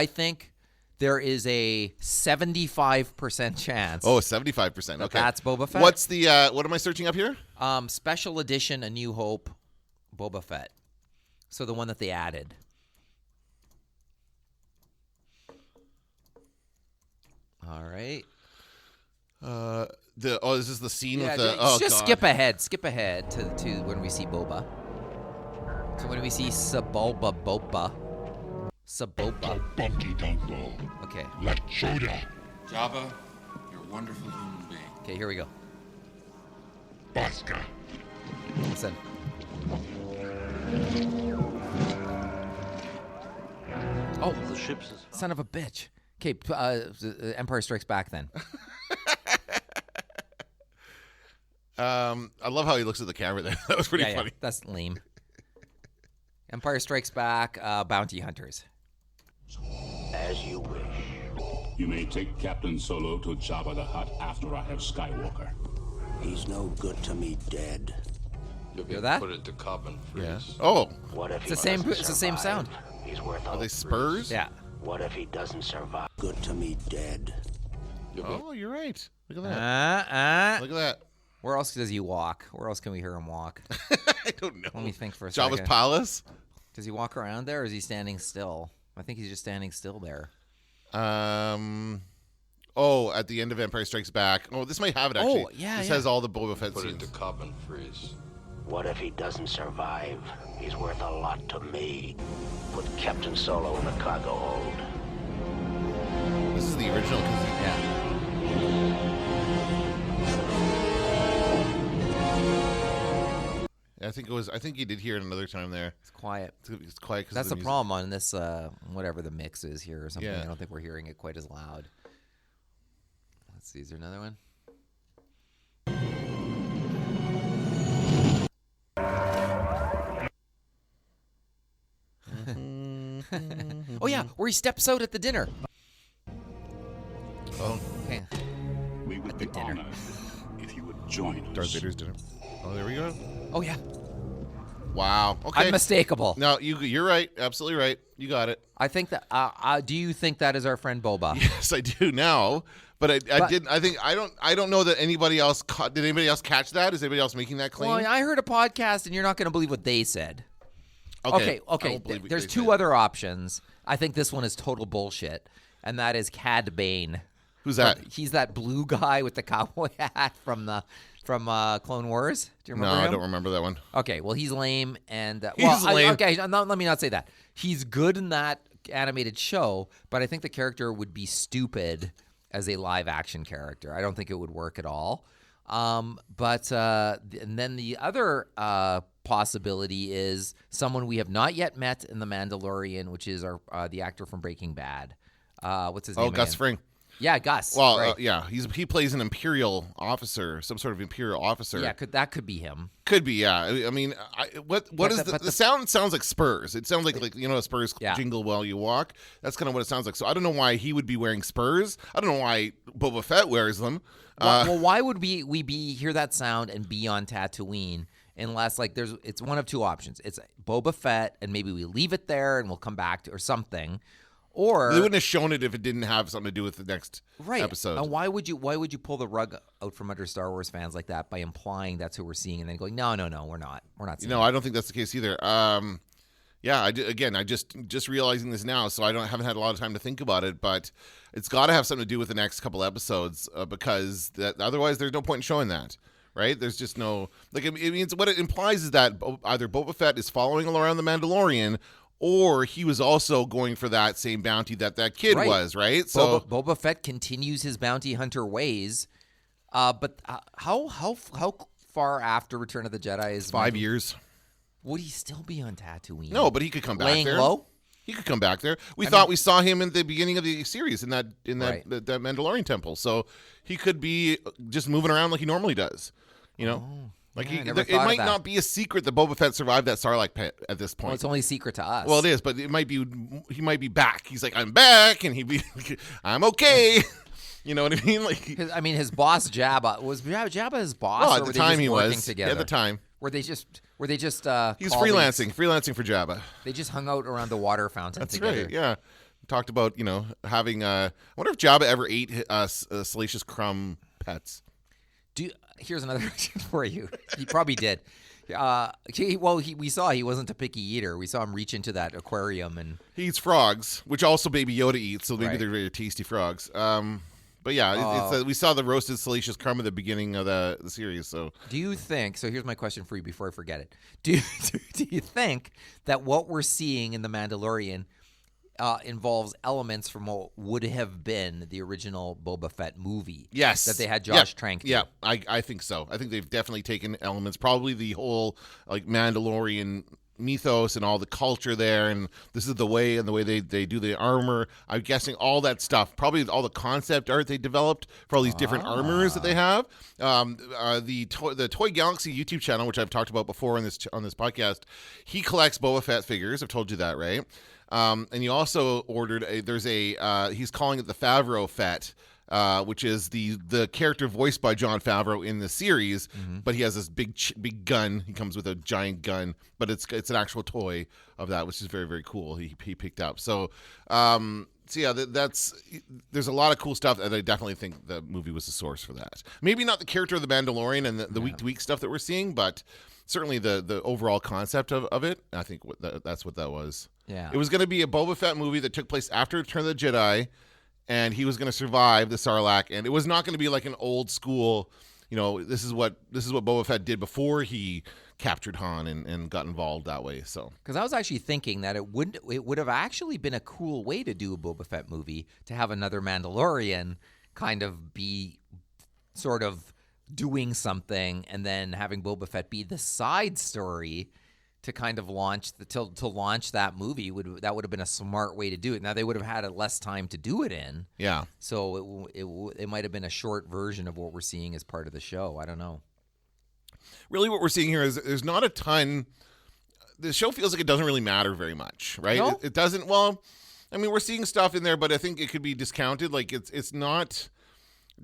think there is a 75% chance. Oh, 75%. Okay, that's Boba Fett. What's the? What am I searching up here? Special edition, A New Hope, Boba Fett. So the one that they added. All right. This is the scene with the. Just God. skip ahead. Skip ahead to when we see Boba. So when we see Boba. Okay. Jabba, you're a wonderful human being. Okay, here we go. Baska. Listen. Oh, The ship's son of a bitch. Okay, Empire Strikes Back then. I love how he looks at the camera there. That was pretty funny. Yeah, that's lame. Empire Strikes Back, Bounty Hunters. as you wish. You may take Captain Solo to Jabba the Hutt after I have Skywalker. He's no good to me dead. You'll Hear that? put into coven freeze. Yeah. Oh, What if It's the same. It's the same sound. He's worth are a they Spurs? Yeah. What if he doesn't survive? Good to me dead. Oh, you're right. Look at that. Look at that. Where else does he walk? Where else can we hear him walk? I don't know. Let me think for a Jabba's second. Palace? Does he walk around there, or is he standing still? I think he's just standing still there. Oh, at the end of Empire Strikes Back. Oh, this might have it, actually. Oh, yeah, This yeah. has all the Boba Fett Put scenes. into coven freeze. What if he doesn't survive? He's worth a lot to me. Put Captain Solo in the cargo hold. This is the original. Yeah. I think you did hear it another time there. It's quiet. It's quiet because That's the problem on this, whatever the mix is here or something. Yeah. I don't think we're hearing it quite as loud. Let's see. Is there another one? Oh, yeah. Where he steps out at the dinner. Oh, Okay. We would be dinner. honored if you would join us. Darth Vader's dinner. Oh, there we go. Oh, yeah. Wow. Okay. Unmistakable. No, you're right. Absolutely right. You got it. I think that. Do you think that is our friend Boba? Yes, I do now. But I didn't. I don't know that anybody else caught. Did anybody else catch that? Is anybody else making that claim? Well, I heard a podcast, and you're not going to believe what they said. Okay. Okay. I won't believe what There's they two said. other options. I think this one is total bullshit, and that is Cad Bane. Who's that? He's that blue guy with the cowboy hat from Clone Wars. Do you No, remember him? I don't remember that one. Okay, well, he's lame, and He's lame. let me not say that. He's good in that animated show, but I think the character would be stupid as a live action character. I don't think it would work at all. And then the other possibility is someone we have not yet met in The Mandalorian, which is the actor from Breaking Bad. What's his name? Oh, Gus again? Fring. Yeah, Gus. Well, right. yeah, he plays an Imperial officer, some sort of Imperial officer. Yeah, that could be him. Could be, yeah. I mean, what is the sound? Sounds like Spurs. It sounds like a Spurs jingle while you walk. That's kind of what it sounds like. So I don't know why he would be wearing Spurs. I don't know why Boba Fett wears them. Well, why would we hear that sound and be on Tatooine unless it's one of two options. It's Boba Fett, and maybe we leave it there and we'll come back to or something. Or they wouldn't have shown it if it didn't have something to do with the next episode. And why would you pull the rug out from under Star Wars fans like that by implying that's who we're seeing and then going, no, we're not seeing No, I don't think that's the case either. Yeah, I just realizing this now, so haven't had a lot of time to think about it, but it's got to have something to do with the next couple episodes because otherwise there's no point in showing that. Right? There's just no it means what it implies is that either Boba Fett is following around the Mandalorian, or he was also going for that same bounty that kid was, right? So Boba Fett continues his bounty hunter ways, but how far after Return of the Jedi is 5 years? Would he still be on Tatooine? No, but he could come back laying there. low. He could come back there. We saw him in the beginning of the series in that that Mandalorian temple, so he could be just moving around like he normally does. You know. It might not be a secret that Boba Fett survived that Sarlacc pit at this point. Well, it's only a secret to us. Well, it is, but he might be back. He's like, I'm back, and he'd be, I'm okay. You know what I mean? His boss Jabba was Jabba his boss. Oh, or at were the they time just he working was. together? Yeah, at the time. Were they just? He was colleagues? freelancing for Jabba. They just hung out around the water fountain. That's together. right. Yeah, talked about having. I wonder if Jabba ever ate Salacious Crumb pets. Here's another question for you. He probably did. We saw he wasn't a picky eater. We saw him reach into that aquarium and He eats frogs, which also Baby Yoda eats, so maybe Right. they're very tasty frogs. But yeah, we saw the roasted salacious crumb at the beginning of the series. So do you think? So here's my question for you before I forget it. Do you think that what we're seeing in the Mandalorian involves elements from what would have been the original Boba Fett movie? yes, that they had Josh Trank do? Yeah, I think so. I think they've definitely taken elements, probably the whole like Mandalorian mythos and all the culture there, and this is the way they do the armor. I'm guessing all that stuff, probably all the concept art they developed for all these different armors that they have. The Toy Galaxy YouTube channel, which I've talked about before on this podcast, he collects Boba Fett figures. I've told you that, right? And you also ordered he's calling it the Favreau Fett, which is the character voiced by Jon Favreau in the series, but he has this big gun. He comes with a giant gun, but it's an actual toy of that, which is very, very cool. He picked up. So yeah, there's a lot of cool stuff, and I definitely think the movie was the source for that. Maybe not the character of the Mandalorian and the week-to-week stuff that we're seeing, but certainly the overall concept of it. I think that's what that was. Yeah. It was going to be a Boba Fett movie that took place after Return of the Jedi, and he was going to survive the Sarlacc, and it was not going to be like an old school, this is what Boba Fett did before he captured Han and got involved that way. So Because I was actually thinking that it would have actually been a cool way to do a Boba Fett movie, to have another Mandalorian kind of be sort of doing something, and then having Boba Fett be the side story to kind of launch that movie. That would have been a smart way to do it. Now they would have had less time to do it in. yeah. So it might have been a short version of what we're seeing as part of the show. I don't know. Really what we're seeing here is there's not a ton. The show feels like it doesn't really matter very much, right? No? It doesn't. Well, I mean, we're seeing stuff in there, but I think it could be discounted. Like it's not.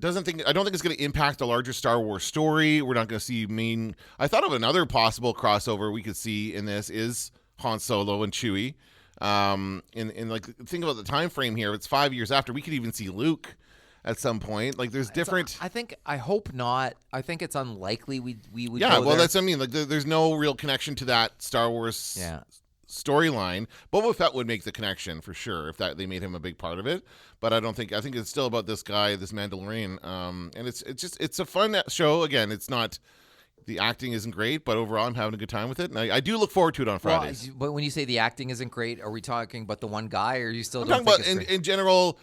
I don't think it's going to impact the larger Star Wars story. We're not going to see I thought of another possible crossover we could see in this is Han Solo and Chewie. In like, think about the time frame here. It's 5 years after. We could even see Luke at some point. Like there's different. I hope not. I think it's unlikely we would. Yeah, go well, there. that's what I mean. Like there's no real connection to that Star Wars. Storyline. Boba Fett would make the connection for sure if they made him a big part of it, but I think it's still about this guy, this Mandalorian, and it's a fun show. Again, it's not, the acting isn't great, but overall I'm having a good time with it, and I do look forward to it on Fridays. But when you say the acting isn't great, are we talking about the one guy, or are you still I'm don't talking think about it's in general.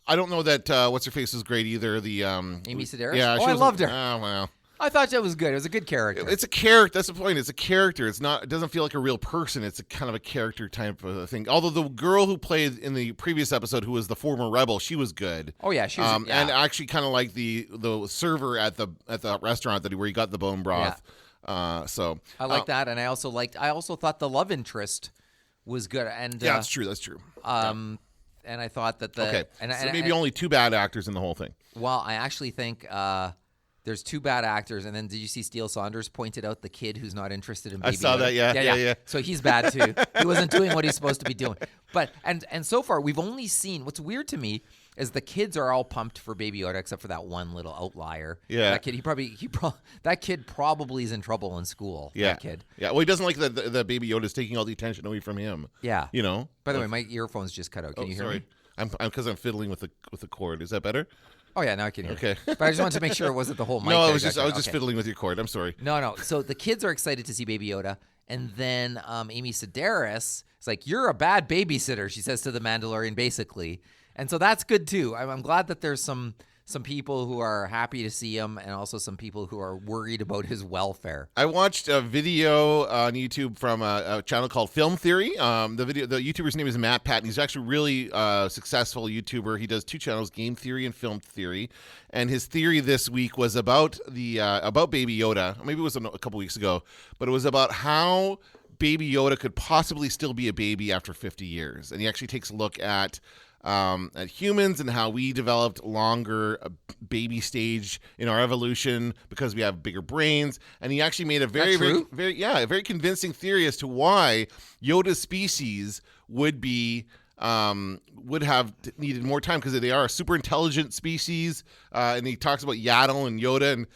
I don't know that what's her face was great either. The Amy Sedaris? Yeah, I loved her. Oh well. I thought that was good. It was a good character. It's a character. That's the point. It's a character. It doesn't feel like a real person. It's a kind of a character type of thing. Although the girl who played in the previous episode, who was the former rebel, she was good. Oh yeah, she was. And actually kind of like the server at the restaurant where he got the bone broth. So I like that, and I also thought the love interest was good. And yeah, that's true. That's true. And I thought that so maybe only two bad actors in the whole thing. Well, I actually think. There's two bad actors, and then did you see Steele Saunders pointed out the kid who's not interested in Baby I saw Yoda? that, yeah. So he's bad too. He wasn't doing what he's supposed to be doing. But and so far we've only seen, what's weird to me is the kids are all pumped for Baby Yoda except for that one little outlier. Yeah. That kid, that kid probably is in trouble in school. Yeah. That kid. Yeah. Well, he doesn't like that Baby Yoda's taking all the attention away from him. Yeah. By the way, Like, my earphones just cut out. Can you hear sorry. me? Because I'm fiddling with the cord. Is that better? Oh yeah, now I can hear. Okay. But I just wanted to make sure it wasn't the whole mic. No, I was that just okay. fiddling with your cord. I'm sorry. No. So the kids are excited to see Baby Yoda, and then Amy Sedaris is like, "You're a bad babysitter," she says to the Mandalorian, basically, and so that's good too. I'm glad that there's some people who are happy to see him, and also some people who are worried about his welfare. I watched a video on YouTube from a channel called Film Theory. The YouTuber's name is Matt Patton. He's actually a really successful YouTuber. He does two channels, Game Theory and Film Theory. And his theory this week was about about Baby Yoda. Maybe it was a couple weeks ago, but it was about how Baby Yoda could possibly still be a baby after 50 years. And he actually takes a look at humans and how we developed longer baby stage in our evolution because we have bigger brains. And he actually made a very convincing theory as to why Yoda's species would have needed more time, because they are a super intelligent species. And he talks about Yaddle and Yoda, and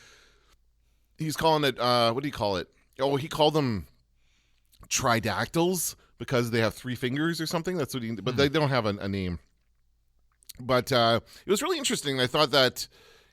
he's calling it what do you call it? he called them tridactyls because they have 3 fingers or something. That's what but they don't have a name. But it was really interesting. I thought that,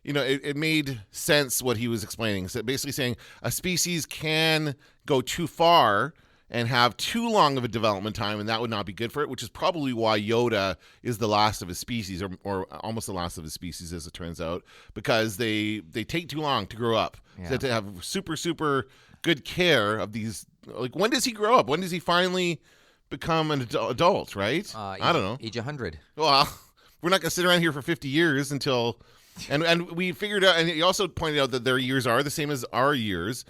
it made sense what he was explaining. So basically saying a species can go too far and have too long of a development time, and that would not be good for it, which is probably why Yoda is the last of his species, or almost the last of his species, as it turns out, because they take too long to grow up. Yeah. So they have to have super, super good care of these. Like, when does he grow up? When does he finally become an adult, right? I don't know. Age 100. Well, we're not going to sit around here for 50 years until... And we figured out, and he also pointed out that their years are the same as our years,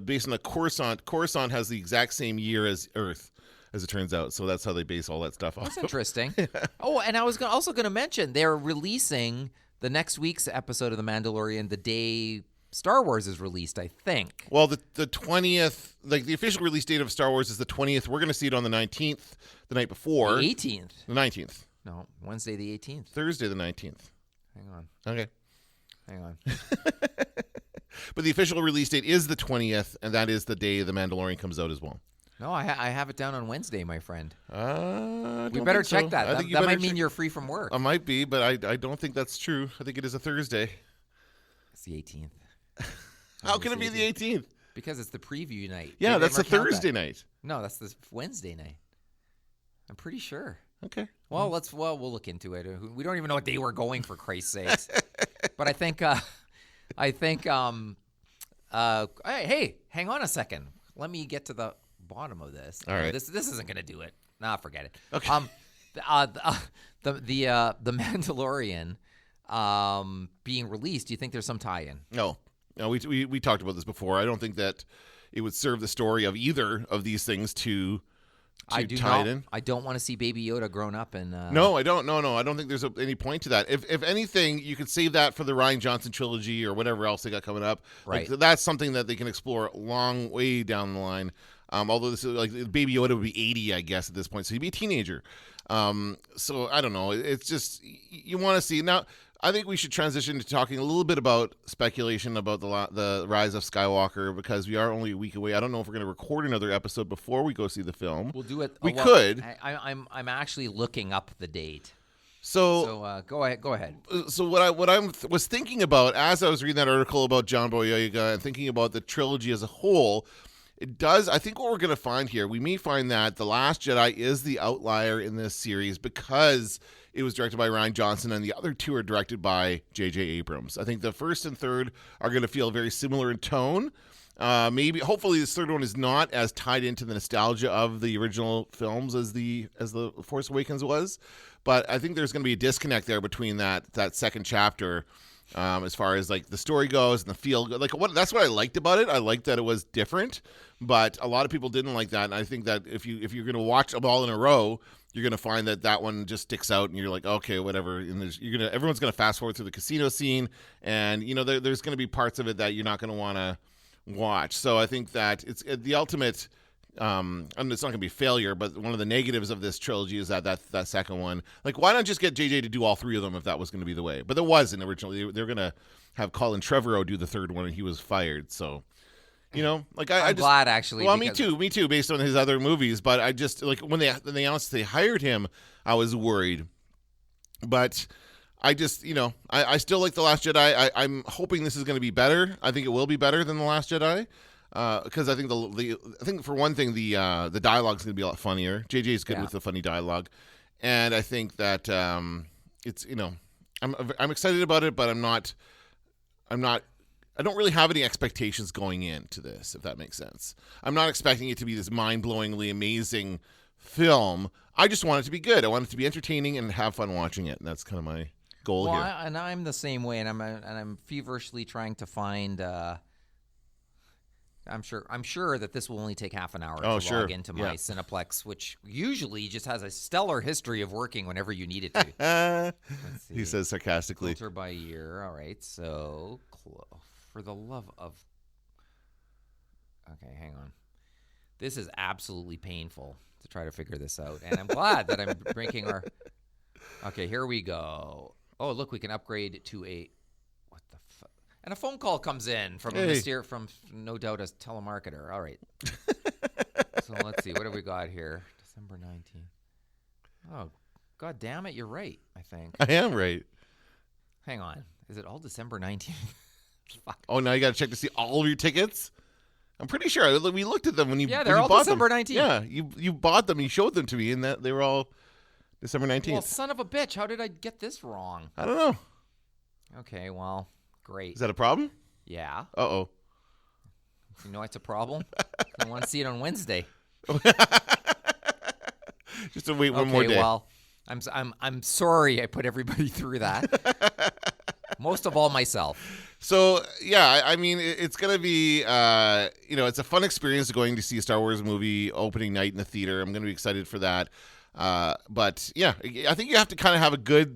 based on the Coruscant. Coruscant has the exact same year as Earth, as it turns out. So that's how they base all that stuff off. That's interesting. Oh, and I was also going to mention, they're releasing the next week's episode of The Mandalorian the day Star Wars is released, I think. Well, the 20th, like the official release date of Star Wars is the 20th. We're going to see it on the 19th, the night before. The 18th. The 19th. No, Wednesday the 18th. Thursday the 19th. Hang on. Okay. Hang on. But the official release date is the 20th, and that is the day The Mandalorian comes out as well. No, I have it down on Wednesday, my friend. We better check that. That might mean you're free from work. I might be, but I don't think that's true. I think it is a Thursday. It's the 18th. How can it be the 18th? Because it's the preview night. Yeah, that's a Thursday night. No, that's the Wednesday night. I'm pretty sure. Okay. Well, we'll look into it. We don't even know what day we're going, for Christ's sakes. But hey, hang on a second. Let me get to the bottom of this. All right. This isn't going to do it. Nah, forget it. Okay. The Mandalorian being released, do you think there's some tie-in? No, we talked about this before. I don't think that it would serve the story of either of these things to tie it in. I don't want to see Baby Yoda grown up and. No, I don't. No, I don't think there's any point to that. If anything, you could save that for the Rian Johnson trilogy or whatever else they got coming up. Right. Like, that's something that they can explore long way down the line. Although this is like Baby Yoda would be 80, I guess, at this point, so he'd be a teenager. So I don't know. It's just you want to see now. I think we should transition to talking a little bit about speculation about the Rise of Skywalker, because we are only a week away. I don't know if we're going to record another episode before we go see the film. We'll do it. We could. I'm actually looking up the date. So go ahead. So what I was thinking about as I was reading that article about John Boyega and thinking about the trilogy as a whole, I think what we're going to find here, we may find that The Last Jedi is the outlier in this series because it was directed by Rian Johnson and the other two are directed by J.J. Abrams. I think the first and third are going to feel very similar in tone. Hopefully this third one is not as tied into the nostalgia of the original films as the Force Awakens was. But I think there's going to be a disconnect there between that second chapter as far as like the story goes and the feel. That's what I liked about it. I liked that it was different, but a lot of people didn't like that. And I think that if you're going to watch them all in a row, you're going to find that one just sticks out and you're like, okay, whatever. And everyone's going to fast forward through the casino scene. And, there's going to be parts of it that you're not going to want to watch. So I think that it's the ultimate, and it's not going to be a failure, but one of the negatives of this trilogy is that second one. Like, why not just get JJ to do all three of them if that was going to be the way? But there wasn't originally. They were going to have Colin Trevorrow do the third one and he was fired. So, I'm glad actually. Well, me too, based on his other movies. But I just when they announced they hired him, I was worried. But I just, I still like The Last Jedi. I'm hoping this is going to be better. I think it will be better than The Last Jedi. Because I think I think for one thing the dialogue is going to be a lot funnier. JJ's good with the funny dialogue, and I think that it's I'm excited about it, but I don't really have any expectations going into this, if that makes sense. I'm not expecting it to be this mind-blowingly amazing film. I just want it to be good. I want it to be entertaining and have fun watching it, and that's kind of my goal here. And I'm the same way, and I'm feverishly trying to find. I'm sure that this will only take half an hour to log into my Cineplex, which usually just has a stellar history of working whenever you need it to. Let's see. He says sarcastically. Filter by year. All right. So, for the love of... Okay, hang on. This is absolutely painful to try to figure this out. And I'm glad that I'm breaking our... Okay, here we go. Oh, look, we can upgrade to a... What the fuck? And a phone call comes in from from no doubt a telemarketer. All right. So let's see. What have we got here? December 19th. Oh, God damn it. You're right, I think. I am right. Hang on. Is it all December 19th? Fuck. Oh, now you got to check to see all of your tickets? I'm pretty sure. We looked at them when you Yeah, they're all bought December them. 19th. Yeah, you bought them. You showed them to me, and that they were all December 19th. Well, son of a bitch. How did I get this wrong? I don't know. Okay, well, great. Is that a problem? Yeah. Uh-oh. You know it's a problem? I want to see it on Wednesday. Just to wait one more day. Okay, well, I'm sorry I put everybody through that. Most of all myself. So, yeah, I mean, it's going to be, it's a fun experience going to see a Star Wars movie opening night in the theater. I'm going to be excited for that. But, yeah, I think you have to kind of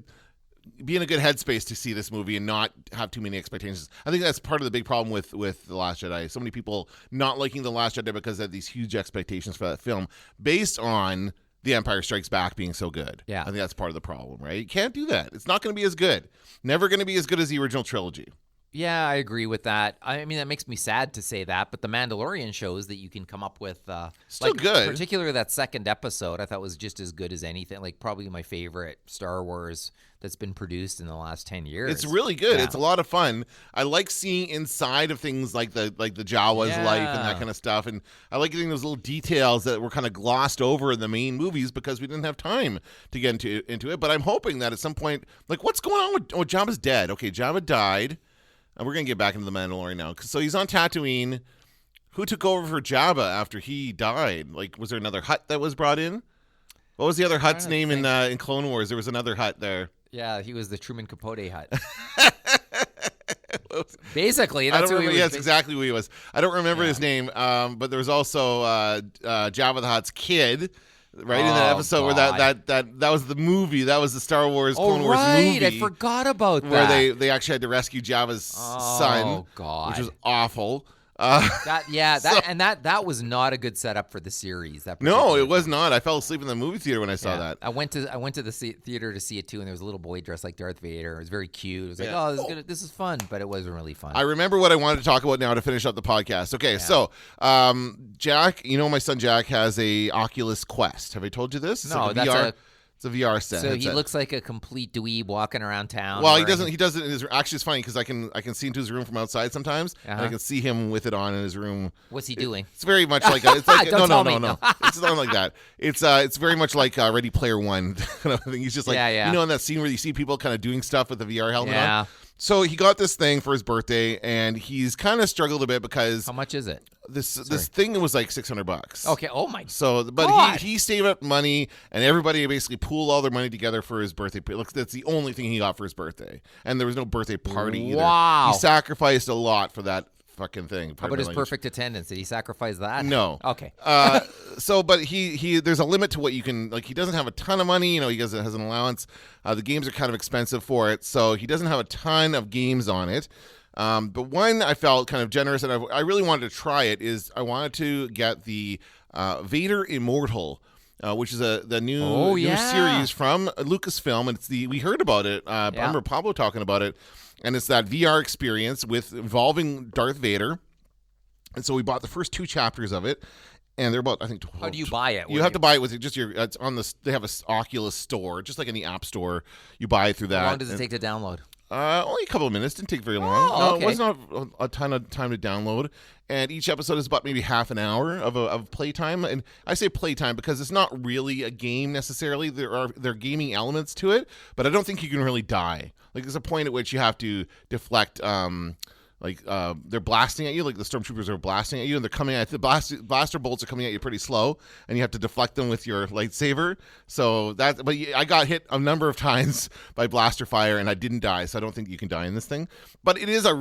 be in a good headspace to see this movie and not have too many expectations. I think that's part of the big problem with The Last Jedi. So many people not liking The Last Jedi because they have these huge expectations for that film based on The Empire Strikes Back being so good. Yeah. I think that's part of the problem, right? You can't do that. It's not going to be as good. Never going to be as good as the original trilogy. Yeah, I agree with that. I mean, that makes me sad to say that, but The Mandalorian shows that you can come up with still good. Particularly that second episode, I thought was just as good as anything. Like probably my favorite Star Wars that's been produced in the last 10 years. It's really good. Yeah. It's a lot of fun. I like seeing inside of things like the Jawa's life and that kind of stuff, and I like getting those little details that were kind of glossed over in the main movies because we didn't have time to get into it. But I'm hoping that at some point, like what's going on with Jabba's dead? Okay, Jabba died. And we're going to get back into the Mandalorian now. So he's on Tatooine. Who took over for Jabba after he died? Like, was there another Hutt that was brought in? What was the other Hutt's name in Clone Wars? There was another Hutt there. Yeah, he was the Truman Capote Hutt. Basically, that's who he was. Yes, exactly who he was. I don't remember his name, but there was also Jabba the Hutt's kid. Right in that episode where that was the movie, that was the Star Wars Clone Wars movie. I forgot about that. Where they actually had to rescue Jabba's son, which was awful. That was not a good setup for the series. No, it was not. I fell asleep in the movie theater when I saw that. I went to the theater to see it too, and there was a little boy dressed like Darth Vader. It was very cute. It was like, oh, this is good. This is fun, but it wasn't really fun. I remember what I wanted to talk about now to finish up the podcast. Okay, so Jack, my son Jack has a Oculus Quest. Have I told you this? It's no, like that's VR. It's a VR set. So he looks like a complete dweeb walking around town. Well, he doesn't. Actually, it's funny because I can see into his room from outside sometimes, and I can see him with it on in his room. What's he doing? It's very much like no. It's not like that. It's very much like Ready Player One kind of thing. He's just like in that scene where you see people kind of doing stuff with the VR helmet on. So he got this thing for his birthday, and he's kind of struggled a bit because how much is it? This thing was like $600. Okay. Oh my. So, but he saved up money, and everybody basically pooled all their money together for his birthday. Look, that's the only thing he got for his birthday, and there was no birthday party either. Wow. He sacrificed a lot for that fucking thing. How about his perfect attendance? Did he sacrifice that? No. Okay. But he there's a limit to what you can, like, he doesn't have a ton of money, he has an allowance. The games are kind of expensive for it, so he doesn't have a ton of games on it. But one I felt kind of generous, and I really wanted to try it, is I wanted to get the Vader Immortal, which is the new series from Lucasfilm, and we heard about it. I remember Pablo talking about it. And it's that VR experience involving Darth Vader. And so we bought the first 2 chapters of it, and they're about, I think, 12. How do you buy it? You have to buy it with just it's on they have a Oculus store, just like in the App Store. You buy it through that. How long does it take to download? Only a couple of minutes. Didn't take very long. Oh, okay. It wasn't a ton of time to download. And each episode is about maybe half an hour of playtime. And I say playtime because it's not really a game necessarily. There are gaming elements to it, but I don't think you can really die. Like, there's a point at which you have to deflect. They're blasting at you, like the stormtroopers are blasting at you, and they're coming at the blaster bolts are coming at you pretty slow, and you have to deflect them with your lightsaber. So I got hit a number of times by blaster fire, and I didn't die. So I don't think you can die in this thing. But it is a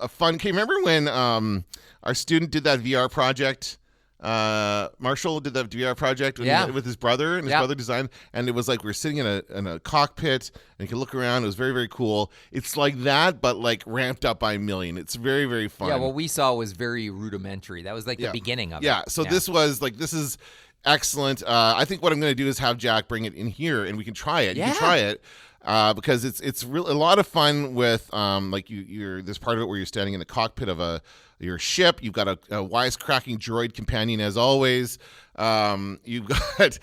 fun. Okay, remember when our student did that VR project? Marshall did that VR project with his brother, and his brother designed, and it was like we were sitting in a cockpit, and you could look around. It was very, very cool. It's like that, but like ramped up by a million. It's very, very fun. Yeah, what we saw was very rudimentary. That was like the beginning of it. Yeah, so this is excellent. I think what I'm going to do is have Jack bring it in here, and we can try it. You can try it. because it's really a lot of fun with like you're there's part of it where you're standing in the cockpit of your ship. You've got a wisecracking droid companion as always. You get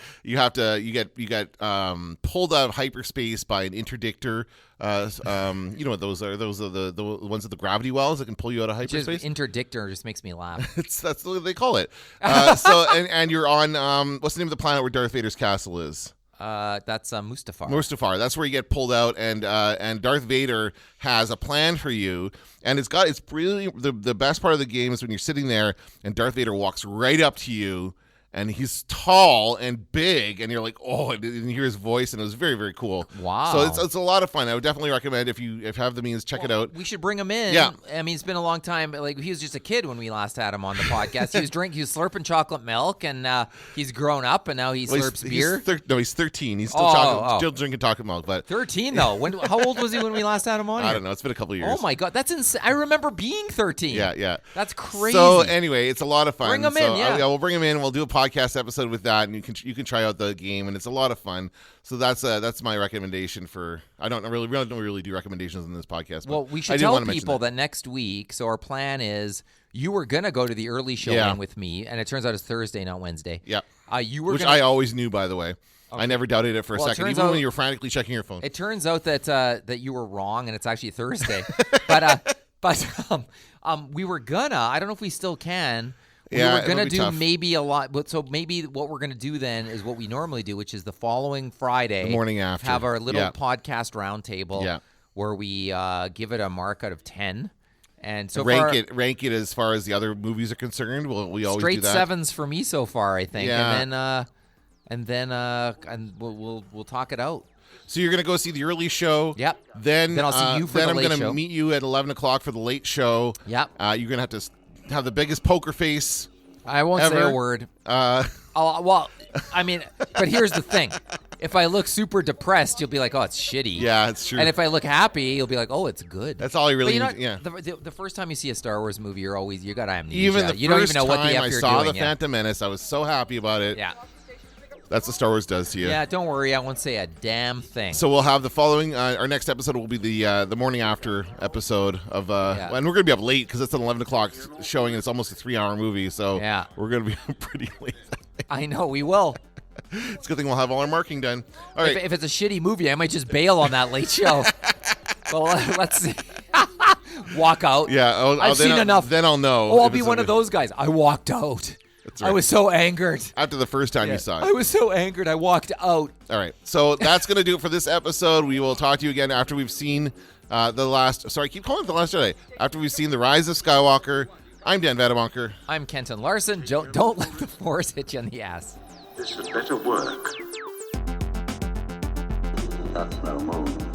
pulled out of hyperspace by an interdictor. You know what those are? Those are the ones with the gravity wells that can pull you out of hyperspace. Just interdictor just makes me laugh. That's what they call it. And you're on what's the name of the planet where Darth Vader's castle is? That's Mustafar. Mustafar. That's where you get pulled out, and Darth Vader has a plan for you, and it's really the best part of the game is when you're sitting there and Darth Vader walks right up to you. And he's tall and big, and you're like, oh, and you hear his voice, and it was very, very cool. Wow. So it's a lot of fun. I would definitely recommend if you have the means, check it out. We should bring him in. Yeah. I mean, it's been a long time. Like, he was just a kid when we last had him on the podcast. He was slurping chocolate milk, and he's grown up, and now he slurps beer. He's 13. He's still drinking chocolate milk. But 13, though. How old was he when we last had him on here? I don't know. It's been a couple of years. Oh, my God. That's insane. I remember being 13. Yeah. That's crazy. So, anyway, it's a lot of fun. Bring him in, yeah. We'll bring him in. We'll do a podcast episode with that, and you can try out the game, and it's a lot of fun. So that's my recommendation for. I don't really do recommendations on this podcast. Well, we should tell people that next week. So our plan is you were gonna go to the early showing with me, and it turns out it's Thursday, not Wednesday. Yeah. Which I always knew, by the way. Okay. I never doubted it for a second, even when you were frantically checking your phone. It turns out that you were wrong, and it's actually Thursday. but we were gonna. I don't know if we still can. We were going to do tough. Maybe a lot, but so maybe what we're going to do then is what we normally do, which is the following Friday, the morning after, have our little podcast roundtable where we give it a mark out of 10, and so rank it as far as the other movies are concerned. We always straight do that. 7s for me so far, I think, and then we'll talk it out. So you're going to go see the early show. Yep. Then I'll see you for the late show. Then I'm going to meet you at 11 o'clock for the late show. Yep. You're going to have the biggest poker face. I won't say a word. Well, I mean, but here's the thing. If I look super depressed, you'll be like, oh, it's shitty. Yeah, it's true. And if I look happy, you'll be like, oh, it's good. That's all you really need. Yeah. The first time you see a Star Wars movie, you got amnesia. Even the you don't first even know what the time F I you're saw doing, The Phantom Menace, I was so happy about it. Yeah. That's what Star Wars does to you. Yeah, don't worry. I won't say a damn thing. So we'll have the following. Our next episode will be the morning after episode of, and we're going to be up late because it's an 11 o'clock showing, and it's almost a 3-hour movie. So we're going to be up pretty late. I know we will. It's a good thing we'll have all our marking done. All right. If it's a shitty movie, I might just bail on that late show. Well, let's see. Walk out. Yeah, I've seen enough. Then I'll know. Oh, I'll be one of those guys. I walked out. That's right. I was so angered. After the first time you saw it. I was so angered, I walked out. All right. So that's going to do it for this episode. We will talk to you again after we've seen I keep calling it The Last Jedi. After we've seen The Rise of Skywalker. I'm Dan Vadebonker. I'm Kenton Larson. Don't let the Force hit you in the ass. This had better work. That's no moon.